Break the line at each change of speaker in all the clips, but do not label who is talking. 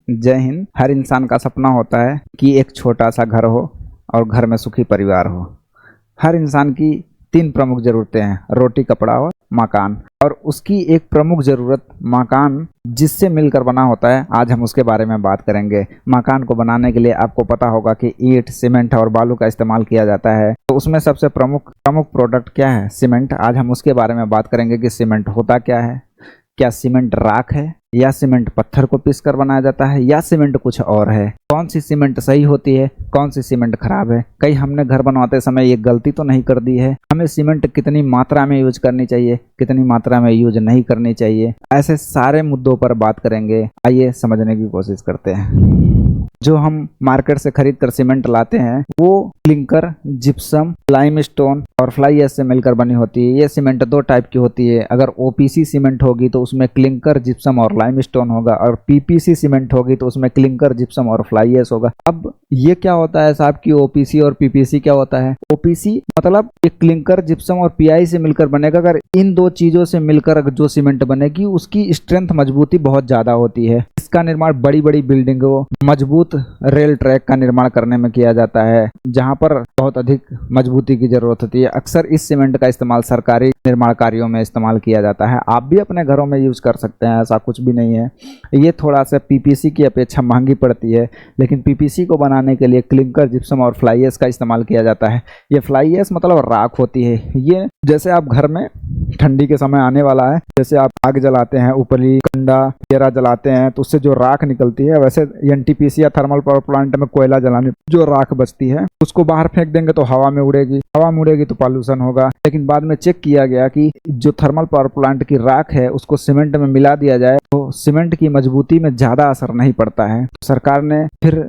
जय हिंद। हर इंसान का सपना होता है कि एक छोटा सा घर हो और घर में सुखी परिवार हो। हर इंसान की तीन प्रमुख ज़रूरतें हैं, रोटी, कपड़ा और मकान। और उसकी एक प्रमुख ज़रूरत मकान जिससे मिलकर बना होता है। आज हम उसके बारे में बात करेंगे। मकान को बनाने के लिए आपको पता होगा कि ईंट, सीमेंट और बालू का इस्तेमाल किया जाता है। तो उसमें सबसे प्रमुख प्रोडक्ट क्या है? सीमेंट। आज हम उसके बारे में बात करेंगे कि सीमेंट होता क्या है, क्या सीमेंट राख है या सीमेंट पत्थर को पीस कर बनाया जाता है या सीमेंट कुछ और है, कौन सी सीमेंट सही होती है, कौन सी सीमेंट खराब है, कहीं हमने घर बनवाते समय ये गलती तो नहीं कर दी है, हमें सीमेंट कितनी मात्रा में यूज करनी चाहिए, कितनी मात्रा में यूज नहीं करनी चाहिए। ऐसे सारे मुद्दों पर बात करेंगे। आइए समझने की कोशिश करते हैं। जो हम मार्केट से खरीद कर सीमेंट लाते हैं वो क्लिंकर, जिप्सम, लाइमस्टोन और फ्लाई ऐश से मिलकर बनी होती है। ये सीमेंट दो टाइप की होती है। अगर ओपीसी सीमेंट होगी तो उसमें क्लिंकर, जिप्सम और लाइमस्टोन होगा, और पीपीसी सीमेंट होगी तो उसमें क्लिंकर, जिप्सम और फ्लाई ऐश होगा। अब ये क्या होता है साहब की ओपीसी और पीपीसी क्या होता है? ओपीसी मतलब एक क्लिंकर, जिप्सम और पीआई से मिलकर बनेगा। अगर इन दो चीजों से मिलकर जो सीमेंट बनेगी उसकी स्ट्रेंथ, मजबूती बहुत ज्यादा होती है। इसका निर्माण बड़ी बड़ी बिल्डिंगों, मजबूत रेल ट्रैक का निर्माण करने में किया जाता है, जहां पर बहुत अधिक मजबूती की जरूरत होती है। अक्सर इस सीमेंट का इस्तेमाल सरकारी निर्माण कार्यों में इस्तेमाल किया जाता है। आप भी अपने घरों में यूज कर सकते हैं, ऐसा कुछ भी नहीं है। ये थोड़ा सा पीपीसी की अपेक्षा महंगी पड़ती है, लेकिन पीपीसी को बनाने के लिए क्लिंकर, जिप्सम और फ्लाई ऐश का इस्तेमाल किया जाता है। ये फ्लाई ऐश मतलब राख होती है। ये जैसे आप घर में ठंडी के समय आने वाला है, जैसे आप आग जलाते हैं, ऊपरी कंडा केरा जलाते हैं तो उससे जो राख निकलती है, वैसे एनटीपीसी या थर्मल पावर प्लांट में कोयला जलाने जो राख बचती है उसको बाहर फेंक देंगे तो हवा में उड़ेगी। हवा में उड़ेगी तो पॉल्यूशन होगा। लेकिन बाद में चेक किया गया कि जो थर्मल पावर प्लांट की राख है उसको सीमेंट में मिला दिया जाए तो सीमेंट की मजबूती में ज्यादा असर नहीं पड़ता है। तो सरकार ने फिर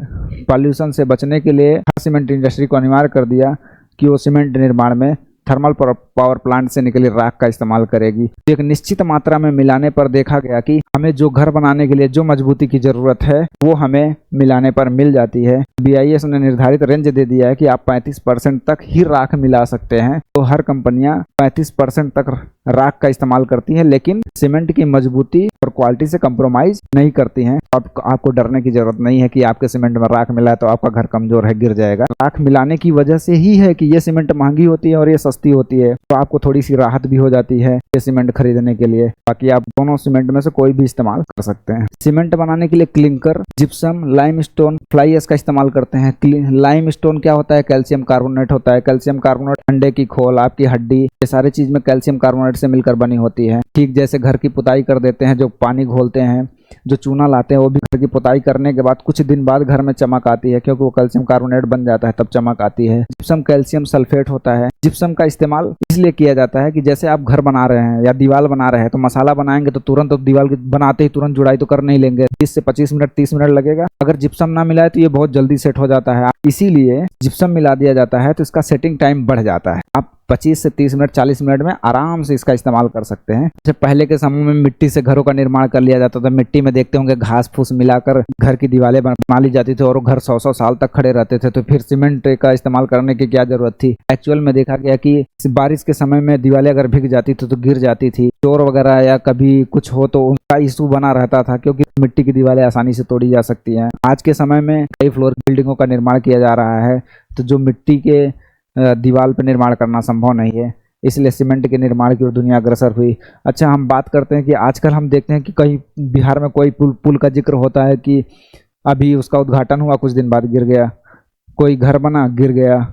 पॉल्यूशन से बचने के लिए हर सीमेंट इंडस्ट्री को अनिवार्य कर दिया कि वो सीमेंट निर्माण में थर्मल पावर प्लांट से निकली राख का इस्तेमाल करेगी। एक निश्चित मात्रा में मिलाने पर देखा गया कि हमें जो घर बनाने के लिए जो मजबूती की जरूरत है वो हमें मिलाने पर मिल जाती है। बीआईएस ने निर्धारित रेंज दे दिया है कि आप 35% तक ही राख मिला सकते हैं। तो हर कंपनियां 35% तक राख का इस्तेमाल करती हैं, लेकिन सीमेंट की मजबूती और क्वालिटी से कंप्रोमाइज नहीं करती हैं। आपको डरने की जरूरत नहीं है कि आपके सीमेंट में राख मिला है तो आपका घर कमजोर है, गिर जाएगा। राख मिलाने की वजह से ही है कि ये सीमेंट महंगी होती है और ये सस्ती होती है, तो आपको थोड़ी सी राहत भी हो जाती है ये सीमेंट खरीदने के लिए। बाकी आप दोनों सीमेंट में से कोई भी इस्तेमाल कर सकते हैं। सीमेंट बनाने के लिए clinker, gypsum, limestone, fly ash का इस्तेमाल करते हैं। लाइमस्टोन क्या होता है? कैल्शियम कार्बोनेट होता है। कैल्शियम कार्बोनेट अंडे की खोल, आपकी हड्डी, ये सारी चीज में कैल्शियम कार्बोनेट से मिलकर बनी होती है। ठीक जैसे घर की पुताई कर देते हैं, जो पानी घोलते हैं, जो चूना लाते हैं, वो भी घर की पुताई करने के बाद कुछ दिन बाद घर में चमक आती है, क्योंकि वो कैल्शियम कार्बोनेट बन जाता है, तब चमक आती है। जिप्सम कैल्शियम सल्फेट होता है। जिप्सम का इस्तेमाल इसलिए किया जाता है कि जैसे आप घर बना रहे हैं या दीवार बना रहे हैं तो मसाला बनाएंगे तो तुरंत दीवार बनाते ही तुरंत जुड़ाई तो कर नहीं लेंगे, 20 से 25 मिनट 30 मिनट लगेगा। अगर जिप्सम ना मिलाए तो ये बहुत जल्दी सेट हो जाता है, इसीलिए जिप्सम मिला दिया जाता है तो इसका सेटिंग टाइम बढ़ जाता है। आप 25 से 30 मिनट 40 मिनट में आराम से इसका इस्तेमाल कर सकते हैं। जैसे पहले के समय में मिट्टी से घरों का निर्माण कर लिया जाता था, मिट्टी में देखते होंगे घास फूस मिलाकर घर की दीवारें बना ली जाती थी और वो घर 100-100 साल तक खड़े रहते थे। तो फिर सीमेंट का इस्तेमाल करने की क्या जरूरत थी? एक्चुअल में देखा गया कि बारिश के समय में दीवारें अगर भीग जाती थी तो गिर जाती थी, चोर वगैरह या कभी कुछ हो तो उनका इशू बना रहता था, क्योंकि मिट्टी की दीवारें आसानी से तोड़ी जा सकती हैं। आज के समय में कई फ्लोर बिल्डिंगों का निर्माण किया जा रहा है, तो जो मिट्टी के दीवार पर निर्माण करना संभव नहीं है, इसलिए सीमेंट के निर्माण की ओर दुनिया अग्रसर हुई। अच्छा, हम बात करते हैं कि आजकल हम देखते हैं कि कहीं बिहार में कोई पुल का जिक्र होता है कि अभी उसका उद्घाटन हुआ, कुछ दिन बाद गिर गया। कोई घर बना, गिर गया।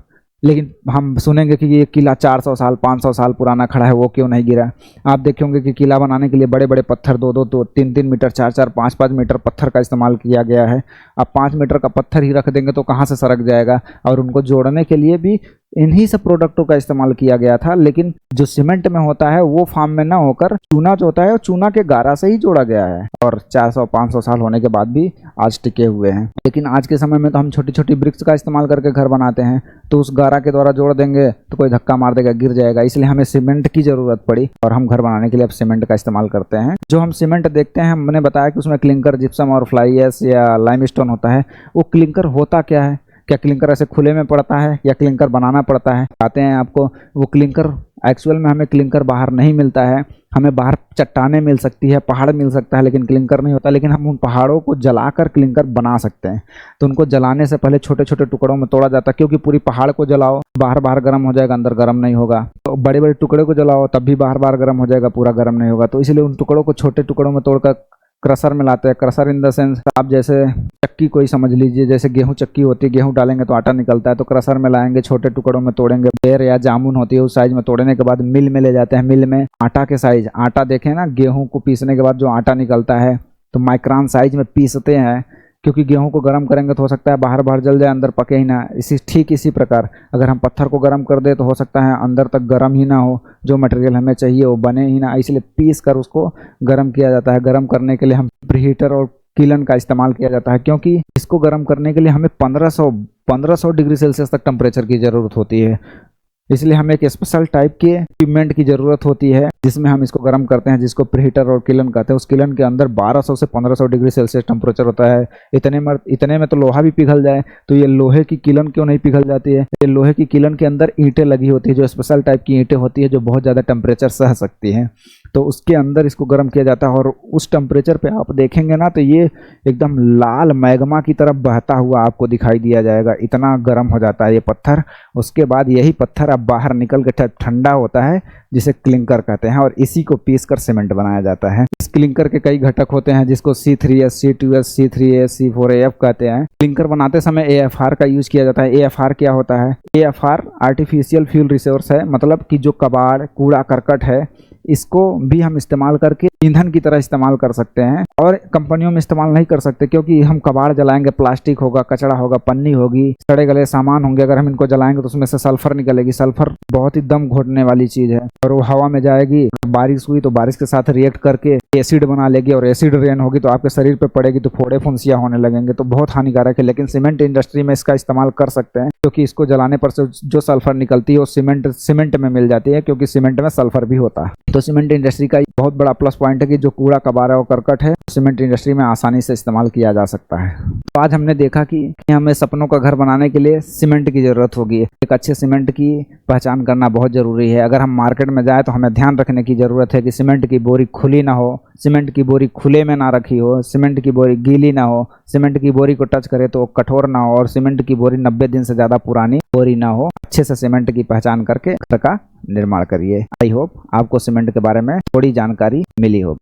लेकिन हम सुनेंगे कि ये किला 400 साल 500 साल पुराना खड़ा है, वो क्यों नहीं गिरा? आप देखेंगे कि किला बनाने के लिए बड़े बड़े पत्थर 2-2 3-3 मीटर 4-4 5-5 मीटर पत्थर का इस्तेमाल किया गया है। आप 5 मीटर का पत्थर ही रख देंगे तो कहाँ से सरक जाएगा? और उनको जोड़ने के लिए भी इन्हीं सब प्रोडक्टों का इस्तेमाल किया गया था। लेकिन जो सीमेंट में होता है वो फार्म में ना होकर चूना जो होता है वो चूना के गारा से ही जोड़ा गया है, और 400-500 साल होने के बाद भी आज टिके हुए हैं। लेकिन आज के समय में तो हम छोटी छोटी ब्रिक्स का इस्तेमाल करके घर बनाते हैं, तो उस गारा के द्वारा जोड़ देंगे तो कोई धक्का मार देगा, गिर जाएगा। इसलिए हमें सीमेंट की जरूरत पड़ी और हम घर बनाने के लिए अब सीमेंट का इस्तेमाल करते हैं। जो हम सीमेंट देखते हैं, हमने बताया कि उसमें क्लिंकर, जिप्सम और फ्लाई ऐश या लाइमस्टोन होता है। वो क्लिंकर होता क्या है? क्या क्लिंकर ऐसे खुले में पड़ता है या क्लिंकर बनाना पड़ता है? आते हैं आपको। वो क्लिंकर एक्चुअल में हमें क्लिंकर बाहर नहीं मिलता है, हमें बाहर चट्टानें मिल सकती है, पहाड़ मिल सकता है, लेकिन क्लिंकर नहीं होता। लेकिन हम उन पहाड़ों को जलाकर क्लिंकर बना सकते हैं। तो उनको जलाने से पहले छोटे छोटे टुकड़ों में तोड़ा जाता है, क्योंकि पूरी पहाड़ को जलाओ बाहर बाहर गर्म हो जाएगा, अंदर गर्म नहीं होगा। तो बड़े बड़े टुकड़े को जलाओ तब भी बाहर बाहर गर्म हो जाएगा, पूरा गर्म नहीं होगा। तो इसलिए उन टुकड़ों को छोटे टुकड़ों में तोड़कर क्रशर में लाते हैं। क्रशर इन द सेंस आप जैसे चक्की कोई समझ लीजिए, जैसे गेहूं चक्की होती है, गेहूं डालेंगे तो आटा निकलता है, तो क्रशर में लाएंगे, छोटे टुकड़ों में तोड़ेंगे। बेर या जामुन होती है उस साइज में तोड़ने के बाद मिल में ले जाते हैं। मिल में आटा के साइज, आटा देखें ना, गेहूं को पीसने के बाद जो आटा निकलता है तो माइक्रोन साइज में पीसते हैं, क्योंकि गेहूं को गर्म करेंगे तो हो सकता है बाहर बाहर जल जाए, अंदर पके ही ना। ठीक इसी प्रकार अगर हम पत्थर को गर्म कर दे तो हो सकता है अंदर तक गर्म ही ना हो, जो मटेरियल हमें चाहिए वो बने ही ना। इसलिए पीस कर उसको गर्म किया जाता है। गर्म करने के लिए हम प्रीहीटर और किलन का इस्तेमाल किया जाता है, क्योंकि इसको गर्म करने के लिए हमें 1500 डिग्री सेल्सियस तक टेम्परेचर की ज़रूरत होती है। इसलिए हमें एक स्पेशल टाइप के इक्विपमेंट की ज़रूरत होती है जिसमें हम इसको गर्म करते हैं, जिसको प्रीहीटर और किलन कहते हैं। उस किलन के अंदर 1200 से 1500 डिग्री सेल्सियस टेम्परेचर होता है। इतने में तो लोहा भी पिघल जाए, तो ये लोहे की किलन क्यों नहीं पिघल जाती है? ये लोहे की किलन के अंदर ईंटें लगी होती है, जो स्पेशल टाइप की ईंटें होती है, जो बहुत ज़्यादा टेम्परेचर सह सकती हैं। तो उसके अंदर इसको गर्म किया जाता है, और उस टेम्परेचर पे आप देखेंगे ना तो ये एकदम लाल मैग्मा की तरफ बहता हुआ आपको दिखाई दिया जाएगा। इतना गर्म हो जाता है ये पत्थर। उसके बाद यही पत्थर अब बाहर निकल के ठंडा होता है, जिसे क्लिंकर कहते हैं, और इसी को पीसकर सीमेंट बनाया जाता है। इस क्लिंकर के कई घटक होते हैं, जिसको C3S, C2S, C3A, C4AF कहते हैं। क्लिंकर बनाते समय AFR का यूज किया जाता है। AFR क्या होता है? AFR आर्टिफिशियल फ्यूल रिसोर्स है, मतलब कि जो कबाड़, कूड़ा करकट है, इसको भी हम इस्तेमाल करके ईंधन की तरह इस्तेमाल कर सकते हैं। और कंपनियों में इस्तेमाल नहीं कर सकते, क्योंकि हम कबाड़ जलाएंगे, प्लास्टिक होगा, कचरा होगा, पन्नी होगी, सड़े गले सामान होंगे, अगर हम इनको जलाएंगे तो उसमें से सल्फर निकलेगी। सल्फर बहुत ही दम घोटने वाली चीज़ है, और वो हवा में जाएगी, बारिश हुई तो बारिश के साथ रिएक्ट करके एसिड बना लेगी, और एसिड रेन होगी तो आपके शरीर पे पड़ेगी तो फोड़े फुंसियाँ होने लगेंगे, तो बहुत हानिकारक है। लेकिन सीमेंट इंडस्ट्री में इसका इस्तेमाल कर सकते हैं, क्योंकि इसको जलाने पर से जो सल्फर निकलती है वो सीमेंट में मिल जाती है, क्योंकि सीमेंट में सल्फर भी होता है। तो सीमेंट इंडस्ट्री का बहुत बड़ा प्लस पॉइंट है कि जो कूड़ा कबाड़ और करकट है, सीमेंट इंडस्ट्री में आसानी से इस्तेमाल किया जा सकता है। तो आज हमने देखा कि हमें सपनों का घर बनाने के लिए सीमेंट की ज़रूरत होगी। एक अच्छे सीमेंट की पहचान करना बहुत ज़रूरी है। अगर हम मार्केट में जाए तो हमें ध्यान रखने की ज़रूरत है कि सीमेंट की बोरी खुली ना हो, सीमेंट की बोरी खुले में ना रखी हो, सीमेंट की बोरी गीली ना हो, सीमेंट की बोरी को टच करे तो कठोर ना हो, और सीमेंट की बोरी 90 दिन से ज़्यादा पुरानी बोरी ना हो। अच्छे से सीमेंट की पहचान करके घर का निर्माण करिए। आई होप आपको सीमेंट के बारे में थोड़ी जानकारी मिली हो।